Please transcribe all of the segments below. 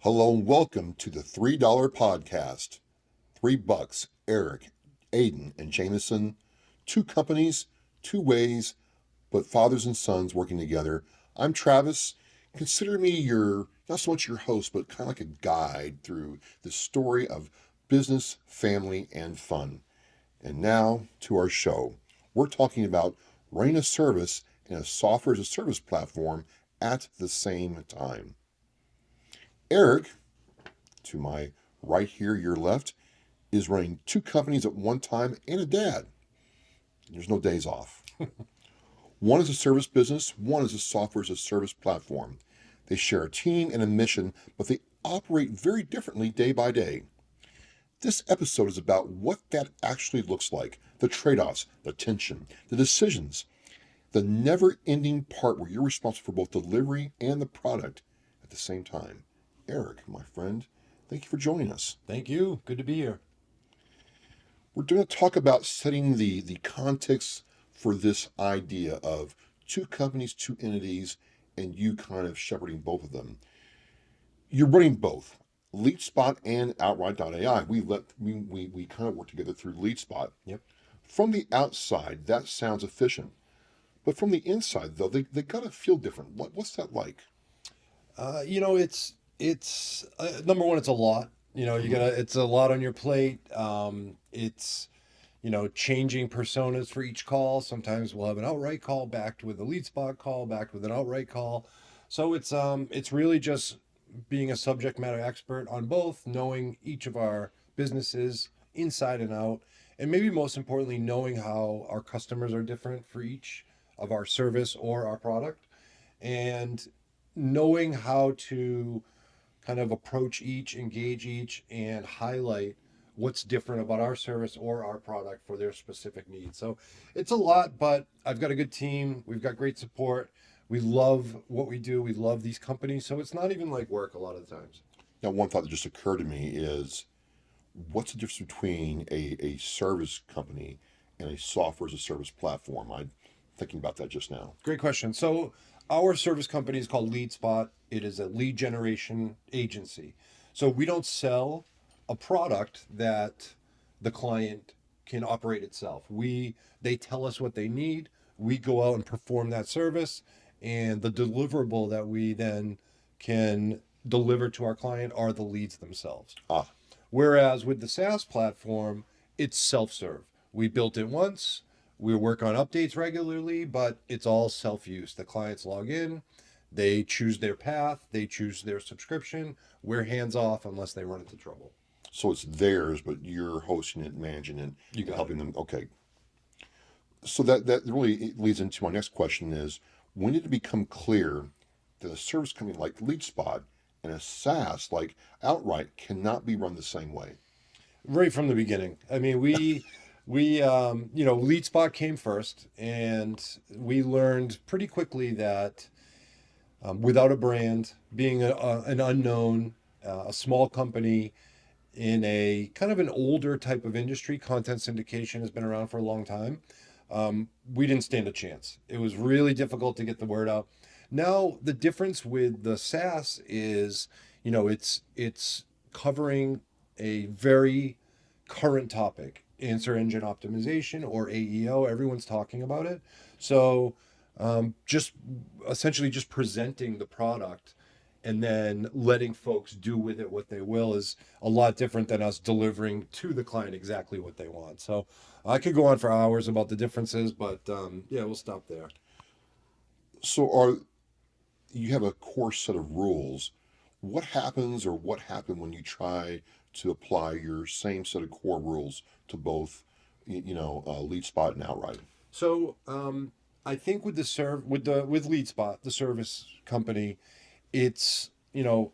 Hello and welcome to the $3 podcast. $3, Eric, Aiden, and Jameson. Two companies, two ways, but fathers and sons working together. I'm Travis. Consider me not so much your host, but kind of like a guide through the story of business, family, and fun. And now to our show. We're talking about running a service in a software as a service platform at the same time. Eric, to my right here, your left, is running two companies at one time and a dad. There's no days off. One is a service business, one is a software as a service platform. They share a team and a mission, but they operate very differently day by day. This episode is about what that actually looks like, the trade offs, the tension, the decisions, the never ending part where you're responsible for both delivery and the product at the same time. Eric, my friend, thank you for joining us. Thank you. Good to be here. We're going to talk about setting the context for this idea of two companies, two entities, and you kind of shepherding both of them. You're running both, LeadSpot and outwrite.ai. We kind of work together through LeadSpot. Yep. From the outside, that sounds efficient. But from the inside, though, they got to feel different. What's that like? It's number one. It's a lot. It's a lot on your plate. It's changing personas for each call. Sometimes we'll have an outright call backed with a lead spot call, backed with an outright call. So it's really just being a subject matter expert on both, knowing each of our businesses inside and out, and maybe most importantly, knowing how our customers are different for each of our service or our product, and knowing how to kind of approach each, engage each, and highlight what's different about our service or our product for their specific needs. So it's a lot, but I've got a good team. We've got great support. We love what we do. We love these companies. So it's not even like work a lot of the times. Now, one thought that just occurred to me is what's the difference between a service company and a software as a service platform? I'm thinking about that just now. Great question. So our service company is called LeadSpot. It is a lead generation agency. So we don't sell a product that the client can operate itself. They tell us what they need. We go out and perform that service, and the deliverable that we then can deliver to our client are the leads themselves. Ah, Whereas with the SaaS platform, it's self-serve. We built it once. We work on updates regularly, but it's all self-use. The clients log in, they choose their path, they choose their subscription. We're hands off unless they run into trouble. so it's theirs, but you're hosting it, managing it, You got helping it. them. Okay. So that really leads into my next question is when did it become clear that a service company like LeadSpot and a SaaS like Outright cannot be run the same way? Right from the beginning. I mean, LeadSpot came first, and we learned pretty quickly that without a brand, being an unknown, a small company in a kind of an older type of industry, content syndication has been around for a long time. We didn't stand a chance. It was really difficult to get the word out. Now, the difference with the SaaS is, it's covering a very current topic, answer engine optimization or AEO. Everyone's talking about it. So, just essentially just presenting the product and then letting folks do with it what they will is a lot different than us delivering to the client exactly what they want. So I could go on for hours about the differences, but yeah, we'll stop there. So are you have a core set of rules. What happens or what happened when you try to apply your same set of core rules to both, LeadSpot and Outright? So I think with with LeadSpot, the service company, it's a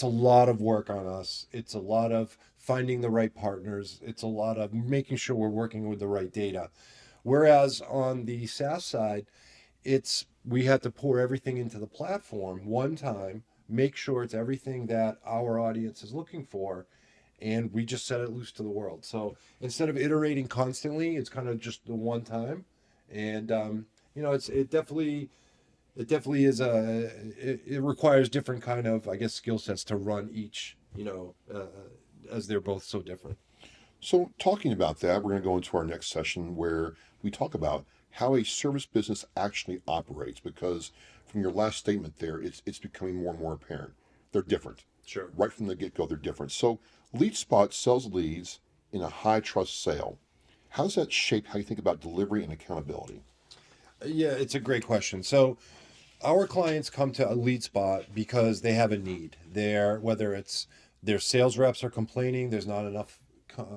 lot of work on us. It's a lot of finding the right partners. It's a lot of making sure we're working with the right data. Whereas on the SaaS side, it's we had to pour everything into the platform one time, make sure it's everything that our audience is looking for, and we just set it loose to the world. So instead of iterating constantly, it's kind of just the one time, and it definitely It definitely is it requires different kind of, I guess, skill sets to run each, as they're both so different. So, talking about that, we're going to go into our next session where we talk about how a service business actually operates. Because from your last statement there, it's becoming more and more apparent. They're different. Sure. Right from the get go, they're different. So, LeadSpot sells leads in a high trust sale. How does that shape how you think about delivery and accountability? Yeah, it's a great question. So our clients come to a lead spot because they have a need. Whether it's their sales reps are complaining there's not enough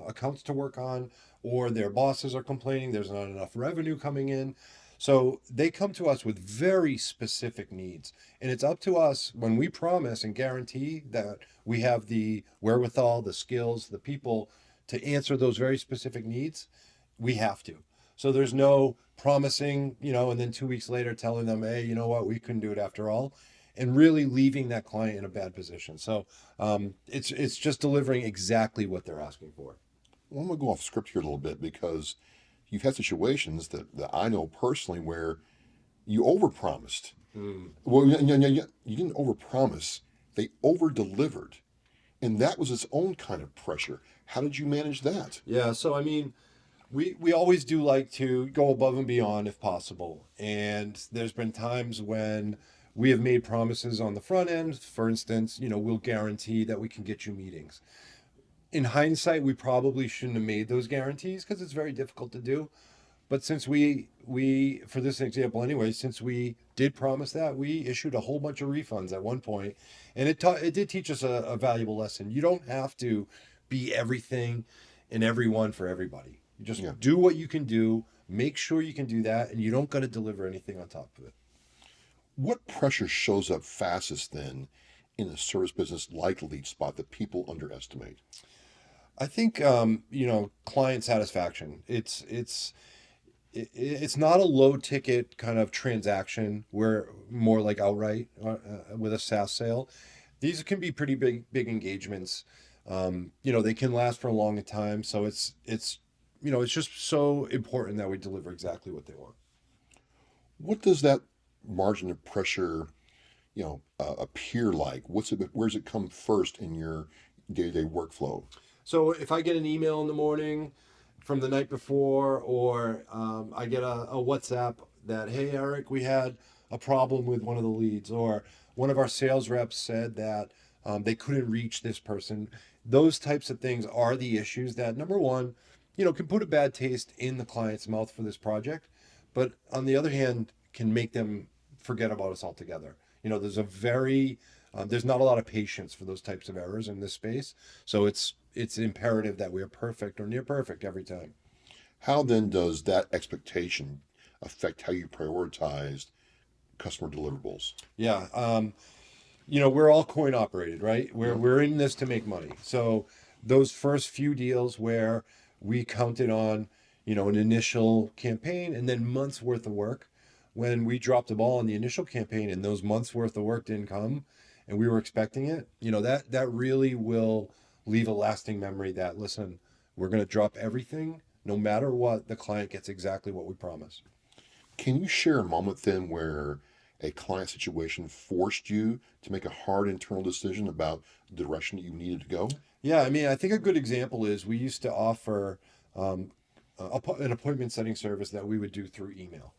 accounts to work on, or their bosses are complaining there's not enough revenue coming in. So they come to us with very specific needs. And it's up to us when we promise and guarantee that we have the wherewithal, the skills, the people to answer those very specific needs, we have to. So there's no promising, and then 2 weeks later telling them, hey, you know what, we couldn't do it after all, and really leaving that client in a bad position. So it's just delivering exactly what they're asking for. Well, I'm going to go off script here a little bit because you've had situations that I know personally where you overpromised. Mm. Well, you didn't overpromise, they over-delivered. And that was its own kind of pressure. How did you manage that? Yeah. So I mean, we always do like to go above and beyond if possible. And there's been times when we have made promises on the front end. For instance, we'll guarantee that we can get you meetings. In hindsight, we probably shouldn't have made those guarantees because it's very difficult to do. But since we for this example anyway, since we did promise that, we issued a whole bunch of refunds at one point, and it did teach us a valuable lesson. You don't have to be everything and everyone for everybody. You Yeah. just do what you can do, make sure you can do that, and you don't got to deliver anything on top of it. What pressure shows up fastest then in a service business like LeadSpot that people underestimate? I think client satisfaction. It's not a low ticket kind of transaction where more like outright with a SaaS sale. These can be pretty big engagements. They can last for a long time. So it's just so important that we deliver exactly what they want. What does that margin of pressure, appear like? Where does it come first in your day-to-day workflow? So if I get an email in the morning from the night before, or I get a WhatsApp that, hey, Eric, we had a problem with one of the leads, or one of our sales reps said that they couldn't reach this person. Those types of things are the issues that, number one, can put a bad taste in the client's mouth for this project, but on the other hand, can make them forget about us altogether. There's not a lot of patience for those types of errors in this space. So it's imperative that we are perfect or near perfect every time. How then does that expectation affect how you prioritize customer deliverables? Yeah. We're all coin operated, right? We're Yeah. we're in this to make money. So those first few deals where we counted on, an initial campaign and then months worth of work, when we dropped the ball on the initial campaign and those months worth of work didn't come and we were expecting it, that really will leave a lasting memory that, listen, we're going to drop everything no matter what, the client gets exactly what we promise. Can you share a moment then where a client situation forced you to make a hard internal decision about the direction that you needed to go? Yeah, I mean, I think a good example is we used to offer um, an appointment setting service that we would do through email.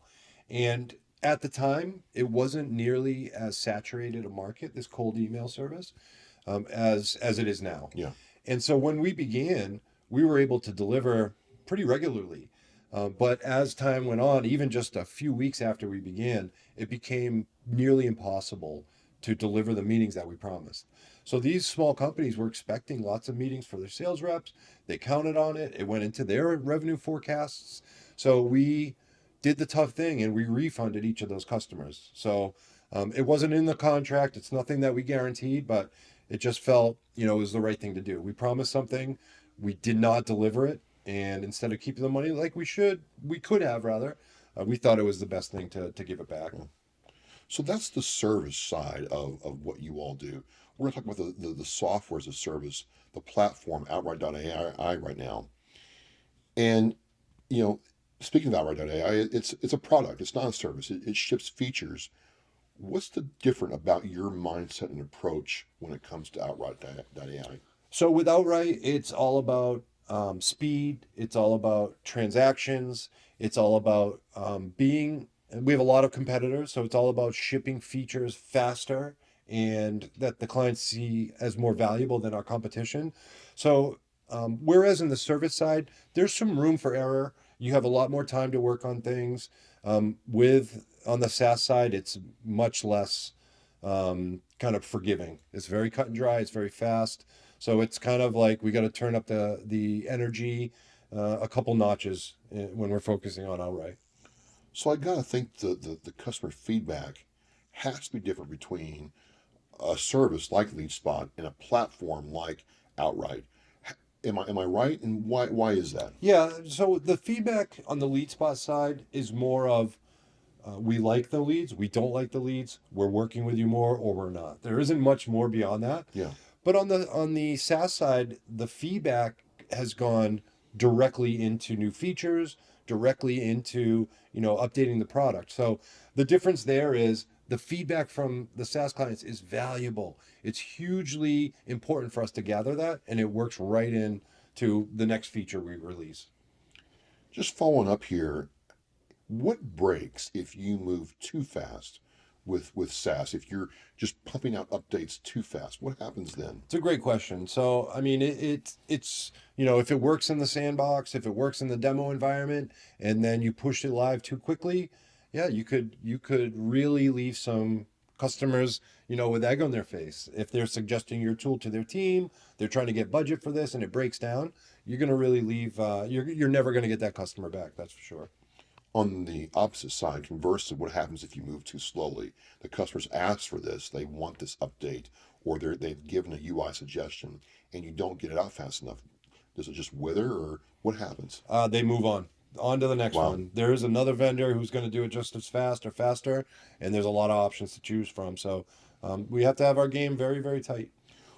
And at the time, it wasn't nearly as saturated a market, this cold email service, as it is now. Yeah. And so when we began, we were able to deliver pretty regularly. But as time went on, even just a few weeks after we began, it became nearly impossible to deliver the meetings that we promised. So these small companies were expecting lots of meetings for their sales reps. They counted on it. It went into their revenue forecasts. So we did the tough thing and we refunded each of those customers. So it wasn't in the contract. It's nothing that we guaranteed, but it just felt, it was the right thing to do. We promised something, we did not deliver it, and instead of keeping the money like we could have rather, we thought it was the best thing to give it back. So that's the service side of what you all do. We're going to talk about the software as a service, the platform, outwrite.ai right now. And, you know, speaking of outwrite.ai, it's a product, it's not a service. It ships features. What's the different about your mindset and approach when it comes to outwrite.ai? So with Outright, it's all about speed. It's all about transactions. It's all about being. We have a lot of competitors, so it's all about shipping features faster and that the clients see as more valuable than our competition. So whereas in the service side, there's some room for error. You have a lot more time to work on things. With on the SaaS side, it's much less kind of forgiving. It's very cut and dry. It's very fast. So it's kind of like we got to turn up the energy a couple notches when we're focusing on outright. So I gotta think the customer feedback has to be different between a service like LeadSpot and a platform like Outright. Am I right? And why is that? Yeah. So the feedback on the lead spot side is more of we like the leads, we don't like the leads, we're working with you more, or we're not. There isn't much more beyond that. Yeah. But on the SaaS side, the feedback has gone directly into new features, directly into updating the product. So the difference there is the feedback from the SaaS clients is valuable. It's hugely important for us to gather that, and it works right in to the next feature we release. Just following up here, what breaks if you move too fast with SaaS? If you're just pumping out updates too fast, what happens then? It's a great question. So, I mean, it's if it works in the sandbox, if it works in the demo environment, and then you push it live too quickly, yeah, you could really leave some customers, with egg on their face. If they're suggesting your tool to their team, they're trying to get budget for this, and it breaks down, you're gonna really leave. You're never gonna get that customer back. That's for sure. On the opposite side, conversely, what happens if you move too slowly? The customers ask for this, they want this update, or they've given a UI suggestion, and you don't get it out fast enough. Does it just wither, or what happens? They move on to the next Wow. one. There's another vendor who's going to do it just as fast or faster, and there's a lot of options to choose from. So we have to have our game very, very tight.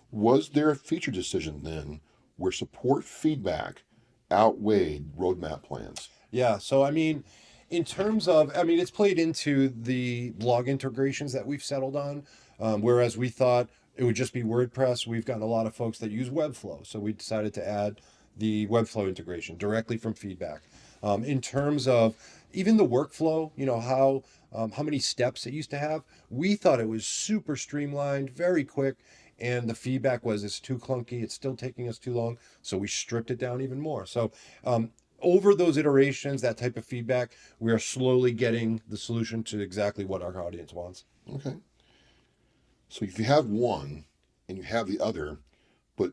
Was there a feature decision then where support feedback outweighed roadmap plans? Yeah. So I mean, in terms of, I mean, it's played into the log integrations that we've settled on. Whereas we thought it would just be WordPress, we've gotten a lot of folks that use Webflow, so we decided to add the Webflow integration directly from feedback. In terms of even the workflow, how many steps it used to have, we thought it was super streamlined, very quick. And the feedback was it's too clunky, it's still taking us too long. So we stripped it down even more. So over those iterations, that type of feedback, we are slowly getting the solution to exactly what our audience wants. Okay. So if you have one and you have the other, but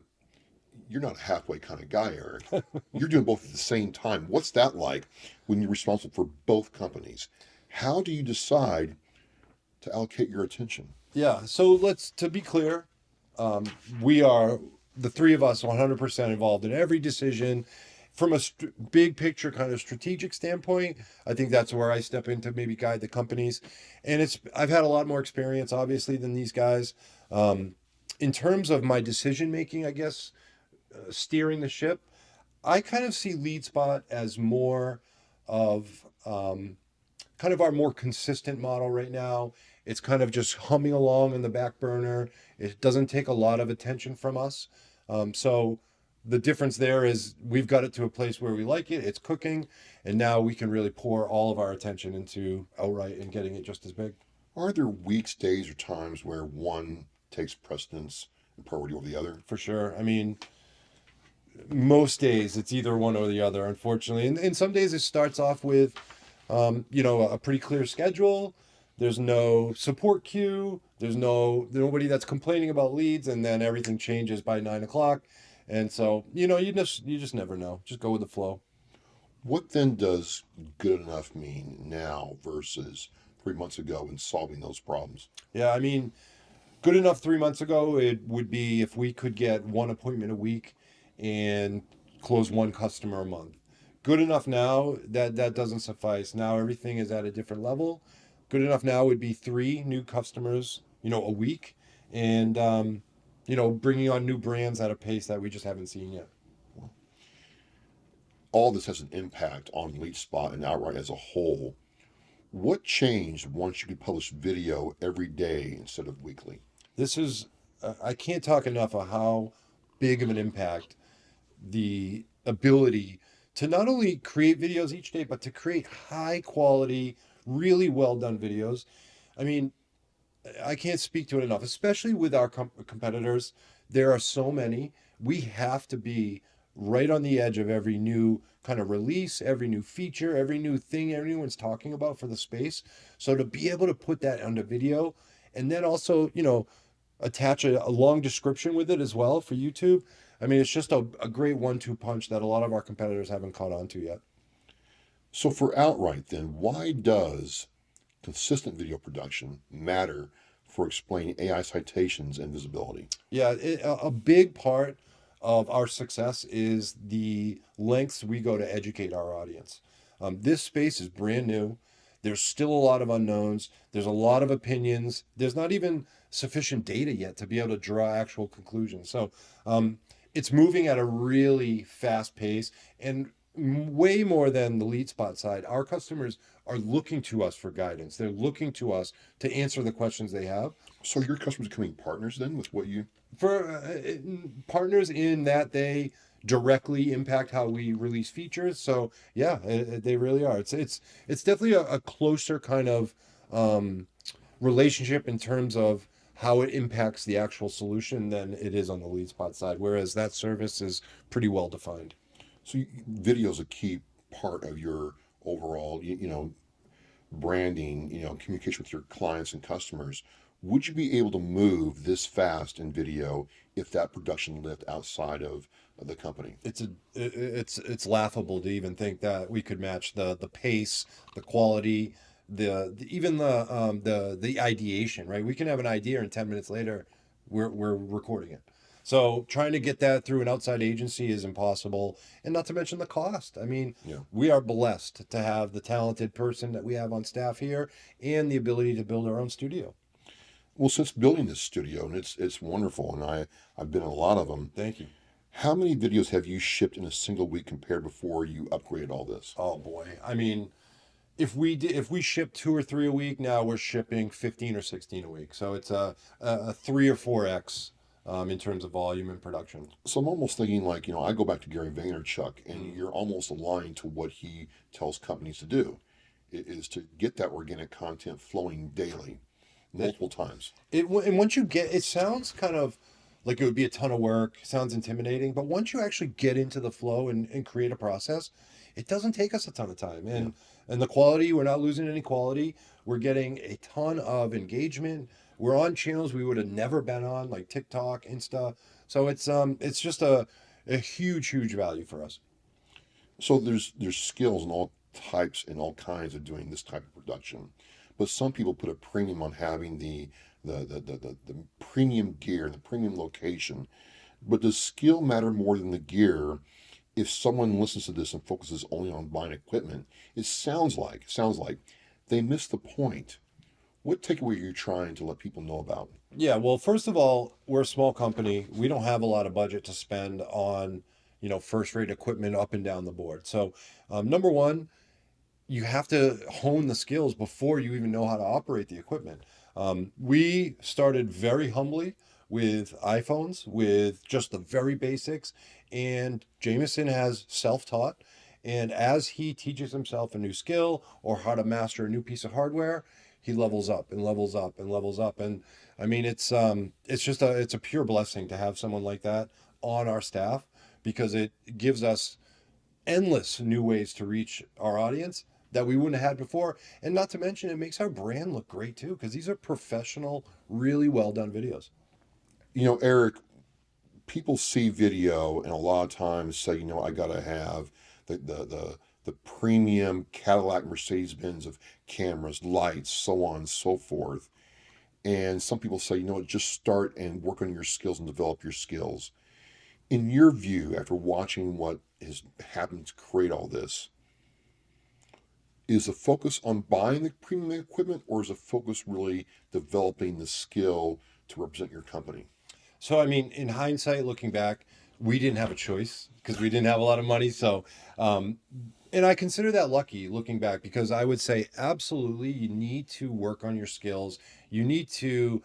you're not a halfway kind of guy, Eric. You're doing both at the same time. What's that like when you're responsible for both companies? How do you decide to allocate your attention? Yeah. So to be clear, we are the three of us 100% involved in every decision. From a big picture kind of strategic standpoint, I think that's where I step in to maybe guide the companies. And I've had a lot more experience, obviously, than these guys. In terms of my decision making, I guess, steering the ship, I kind of see LeadSpot as more of kind of our more consistent model right now. It's kind of just humming along in the back burner. It doesn't take a lot of attention from us. So the difference there is we've got it to a place where we like it, it's cooking, and now we can really pour all of our attention into Outright and getting it just as big. Are there weeks, days, or times where one takes precedence and priority over the other? For sure. I mean, most days it's either one or the other, unfortunately. And some days it starts off with, a pretty clear schedule. There's no support queue. There's nobody that's complaining about leads, and then everything changes by 9 o'clock. And so, you just never know. Just go with the flow. What then does good enough mean now versus 3 months ago in solving those problems? Yeah, I mean, good enough 3 months ago, it would be if we could get one appointment a week and close one customer a month. Good enough now, that doesn't suffice. Now everything is at a different level. Good enough now would be three new customers, a week, and bringing on new brands at a pace that we just haven't seen yet. All this has an impact on LeadSpot and Outright as a whole. What changed once you could publish video every day instead of weekly? This is, I can't talk enough of how big of an impact the ability to not only create videos each day, but to create high quality, really well done videos. I mean, I can't speak to it enough, especially with our competitors. There are so many. We have to be right on the edge of every new kind of release, every new feature, every new thing everyone's talking about for the space. So to be able to put that onto video and then also, attach a long description with it as well for YouTube. I mean, it's just a great 1-2 punch that a lot of our competitors haven't caught on to yet. So, for Outright, then, why does consistent video production matter for explaining AI citations and visibility? Yeah, a big part of our success is the lengths we go to educate our audience. This space is brand new. There's still a lot of unknowns. There's a lot of opinions. There's not even sufficient data yet to be able to draw actual conclusions. So it's moving at a really fast pace and way more than the LeadSpot side. Our customers are looking to us for guidance. They're looking to us to answer the questions they have So, your customers becoming partners then with what you. for partners in that they directly impact how we release features. So yeah, they really are. It's definitely a closer kind of relationship in terms of how it impacts the actual solution than it is on the LeadSpot side. Whereas that service is pretty well defined. So, video is a key part of your overall, branding, communication with your clients and customers. Would you be able to move this fast in video if that production lived outside of the company? It's laughable to even think that we could match the pace, the quality, even the ideation, right? We can have an idea and 10 minutes later we're recording it. So trying to get that through an outside agency is impossible, and not to mention the cost. I mean, Yeah. we are blessed to have the talented person that we have on staff here and the ability to build our own studio. Well, since building this studio, and it's wonderful, and I've been in a lot of them. Thank you. How many videos have you shipped in a single week compared before you upgraded all this? Oh boy. I mean, if we ship 2 or 3 a week, now we're shipping 15 or 16 a week. So it's a 3 or 4x in terms of volume and production. So I'm almost thinking like, I go back to Gary Vaynerchuk, and you're almost aligned to what he tells companies to do, is to get that organic content flowing daily, multiple times. And once you get, it sounds kind of like it would be a ton of work, sounds intimidating, but once you actually get into the flow and create a process, it doesn't take us a ton of time. And the quality, we're not losing any quality. We're getting a ton of engagement. We're on channels we would have never been on, like TikTok, Insta. So it's just a huge value for us. So there's skills in all types and all kinds of doing this type of production, but some people put a premium on having the premium gear and the premium location. But does skill matter more than the gear? If someone listens to this and focuses only on buying equipment, it sounds like they miss the point. What takeaway are you trying to let people know about? Yeah, well, first of all, we're a small company. We don't have a lot of budget to spend on, first-rate equipment up and down the board. So, number one, you have to hone the skills before you even know how to operate the equipment. We started very humbly with iPhones, with just the very basics, and Jameson has self-taught. And as he teaches himself a new skill or how to master a new piece of hardware, he levels up and levels up and levels up. And I mean, it's just it's a pure blessing to have someone like that on our staff because it gives us endless new ways to reach our audience that we wouldn't have had before. And not to mention, it makes our brand look great too, because these are professional, really well done videos. Eric, people see video and a lot of times say, I gotta have the premium Cadillac Mercedes Benz of cameras, lights, so on and so forth. And some people say, just start and work on your skills and develop your skills. In your view, after watching what has happened to create all this, is the focus on buying the premium equipment, or is the focus really developing the skill to represent your company? So, I mean, in hindsight, looking back, We didn't have a choice because we didn't have a lot of money. So, um, and I consider that lucky looking back, because I would say absolutely you need to work on your skills. You need to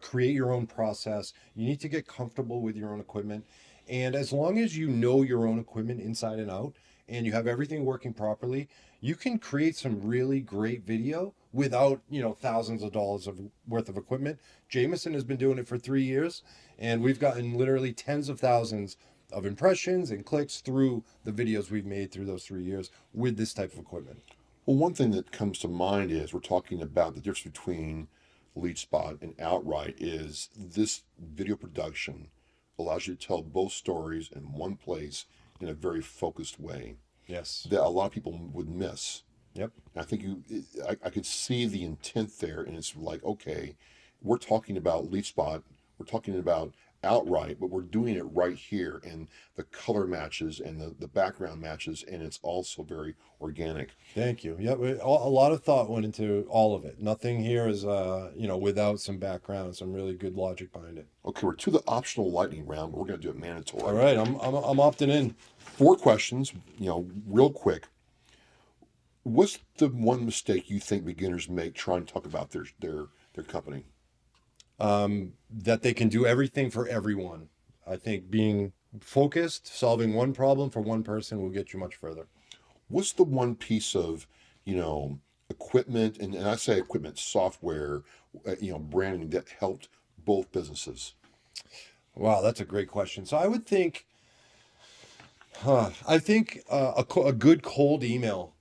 create your own process. You need to get comfortable with your own equipment. And as long as you know your own equipment inside and out and you have everything working properly, you can create some really great video without, thousands of dollars of worth of equipment. Jameson has been doing it for 3 years, and we've gotten literally tens of thousands of impressions and clicks through the videos we've made through those 3 years with this type of equipment. Well, one thing that comes to mind is we're talking about the difference between LeadSpot and Outright is this video production allows you to tell both stories in one place in a very focused way Yes. that a lot of people would miss. Yep. And I think I could see the intent there, and it's like, okay, we're talking about LeadSpot, we're talking about Outright, but we're doing it right here, and the color matches and the background matches, and it's also very organic. Thank you. Yep. A lot of thought went into all of it. Nothing here is, without some background, some really good logic behind it. Okay, we're to the optional lightning round, but we're going to do it mandatory. All right. I'm opting in. 4 questions, real quick. What's the one mistake you think beginners make trying to talk about their company? That they can do everything for everyone. I think being focused, solving one problem for one person will get you much further. What's the one piece of, equipment, and I say equipment, software, branding that helped both businesses? Wow, that's a great question. So I would think, I think a good cold email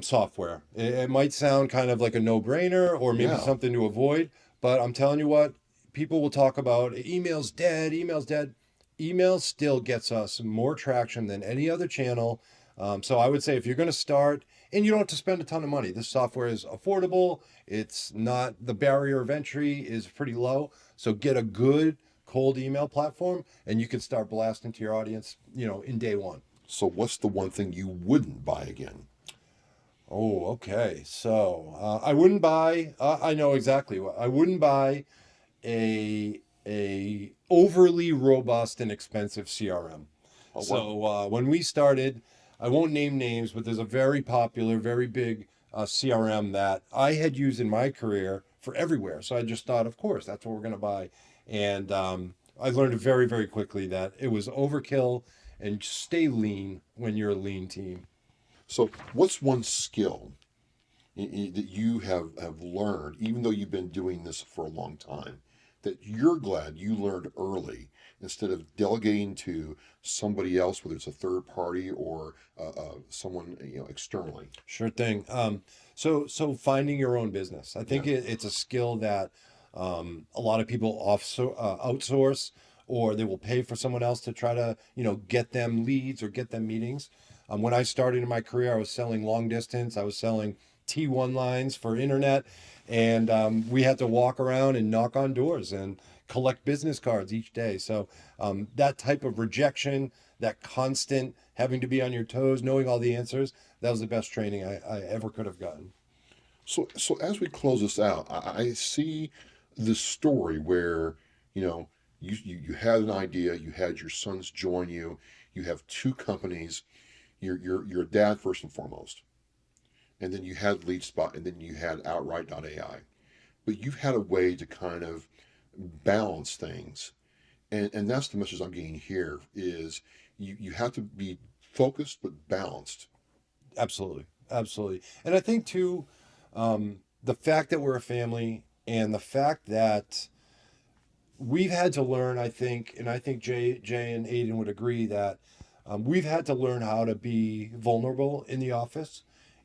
software. It might sound kind of like a no-brainer or maybe Yeah. something to avoid, but I'm telling you what, people will talk about email's dead, email's dead. Email still gets us more traction than any other channel. So I would say if you're going to start, and you don't have to spend a ton of money, this software is affordable. It's not, the barrier of entry is pretty low. So get a good cold email platform and you can start blasting to your audience, in day one. So what's the one thing you wouldn't buy again? Oh, okay. So I wouldn't buy. I know exactly what I wouldn't buy a overly robust and expensive CRM. Oh, wow. So when we started, I won't name names, but there's a very popular, very big CRM that I had used in my career for everywhere. So I just thought, of course, that's what we're going to buy. And I learned very, very quickly that it was overkill, and stay lean when you're a lean team. So what's one skill that you have learned, even though you've been doing this for a long time, that you're glad you learned early instead of delegating to somebody else, whether it's a third party or someone externally? Sure thing. So finding your own business. I think it's a skill that a lot of people outsource, or they will pay for someone else to try to, get them leads or get them meetings. When I started in my career, I was selling long distance. I was selling T1 lines for internet, and we had to walk around and knock on doors and collect business cards each day. So that type of rejection, that constant having to be on your toes, knowing all the answers, that was the best training I ever could have gotten. So as we close this out, I see this story where you had an idea, you had your sons join you, you have two companies, you're a dad first and foremost, and then you had LeadSpot, and then you had outwrite.ai. But you've had a way to kind of balance things, and that's the message I'm getting here is you have to be focused but balanced. Absolutely. Absolutely. And I think too, the fact that we're a family and the fact that we've had to learn, I think, and I think Jay and Aiden would agree that we've had to learn how to be vulnerable in the office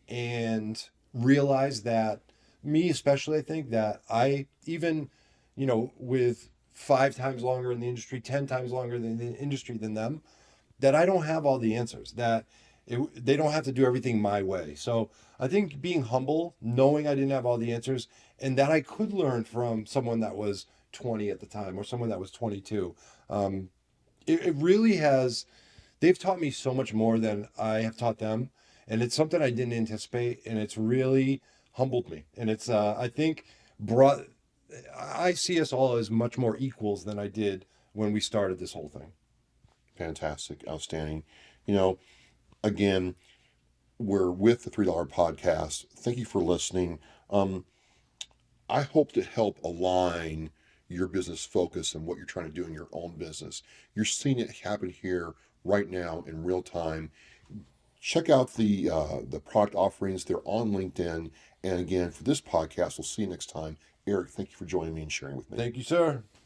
and realize that, me especially, I think that I even, with 5 times longer in the industry, 10 times longer in the industry than them, that I don't have all the answers, that they don't have to do everything my way. So I think being humble, knowing I didn't have all the answers, and that I could learn from someone that was 20 at the time or someone that was 22. It really has, they've taught me so much more than I have taught them. And it's something I didn't anticipate. And it's really humbled me. And it's, I think, I see us all as much more equals than I did when we started this whole thing. Fantastic. Outstanding. You know, again, we're with the $3 podcast. Thank you for listening. I hope to help align your business focus and what you're trying to do in your own business. You're seeing it happen here right now in real time. Check out the product offerings. They're on LinkedIn. And again, for this podcast, we'll see you next time. Eric, thank you for joining me and sharing with me. Thank you, sir.